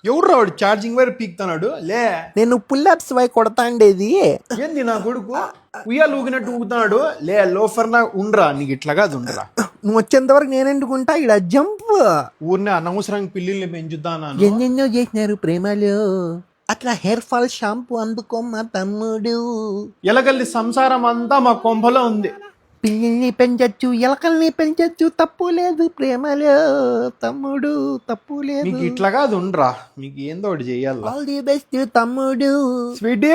ఎవడు వాడు charging wire పీక్తున్నాడు లే. నేను పుల్లప్స్ వై కొడతాండేది. ఏంది నా కొడుకు ఉయ్యాలు ఊగినట్టు ఊగుతున్నాడు లే. లోఫర్ నా ఉండ్రా, నీకు ఇట్లాగా ఉండరా. నువ్వు వచ్చేంత వరకు నేను ఎందుకుంటా ఇడ జంప్. ఊరినే అనవసరంగా పిల్లిల్ని పెంచుతాను. ఎన్నెన్నో చేసినారు ప్రేమలో, అట్లా హెయిర్ ఫాల్ షాంపూ అందుకోమ్మా తమ్ముడు. ఎలగల్లి సంసారం అంతా మా కొంపలో ఉంది. పిల్లిని పెంచచ్చు, ఎలకల్ని పెంచచ్చు, తప్పు లేదు ప్రేమలో తమ్ముడు, తప్పు లేదు. మీకు ఇట్లాగా ఉండరా, మీకు ఏందో ఒకటి చెయ్యాలి. ఆల్ ది బెస్ట్ తమ్ముడు. స్వీటీ,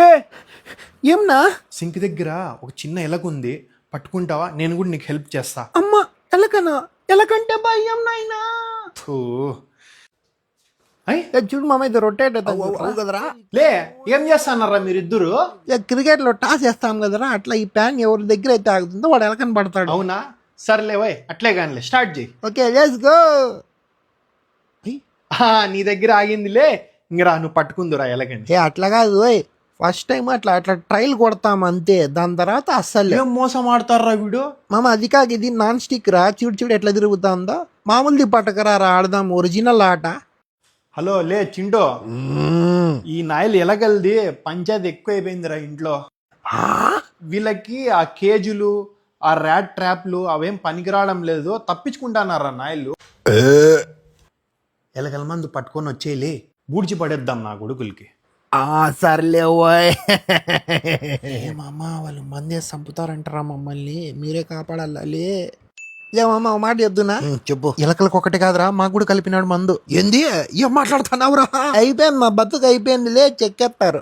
ఏమన్నా సింక్ దగ్గర ఒక చిన్న ఎలకుంది, పట్టుకుంటావా? నేను కూడా నీకు హెల్ప్ చేస్తా. అమ్మ ఎలకనా? ఎలకంటే భయం నాయనా. థూ. చూడు మామ, ఇది రొటేట్ అవుతుంది కదరా. లే, ఏం చేస్తానరా మీరిద్దరు? క్రికెట్ లో టాస్ చేస్తాం కదరా, అట్లా ఈ ప్యాన్ ఎవరి దగ్గర అయితే ఆగుతుందో వాడు ఎలకని పడతాడు. అవునా? సర్లే వై, అట్లే కానీ స్టార్ట్ చేయి. Okay let's go. నీ దగ్గర ఆగిందిలే, ఇంకరా నువ్వు పట్టుకుందురా ఎలగండి. అట్లా కాదు, ఫస్ట్ టైం అట్లా అట్లా ట్రైల్ కొడతాం అంతే, దాని తర్వాత అస్సలు. ఏం మోసం ఆడతారా వీడు? మామ అది కాక ఇది నాన్ స్టిక్ రా, చూడు చూడు ఎట్లా తిరుగుతుందో. మామూలుది పట్టకరా ఆడదాం, ఒరిజినల్ ఆట. హలో లే చింటో, ఈ నాయలు ఎలగలది పంచాయతీ ఎక్కువ అయిపోయిందిరా ఇంట్లో. వీళ్ళకి ఆ కేజులు, ఆ ర్యాట్ ట్రాప్లు అవేం పనికిరావడం లేదు, తప్పించుకుంటానారా నాయలు. ఎలగల మందు పట్టుకొని వచ్చేలే, బూడ్చి పడేద్దాం నా కొడుకులకి. సర్లే మామ, వాళ్ళు మందే చంపుతారంటారా మమ్మల్ని, మీరే కాపాడాలి. మామ ఒక మాట చెప్తున్నా. చెప్పు. ఎలకలకు ఒకటి కాదురా, మాకు కూడా కలిపినాడు మందు. ఏంది ఏం మాట్లాడుతున్నావురా? అయిపోయింది, మా బతుకు అయిపోయిందిలే, చెక్కేస్తారు.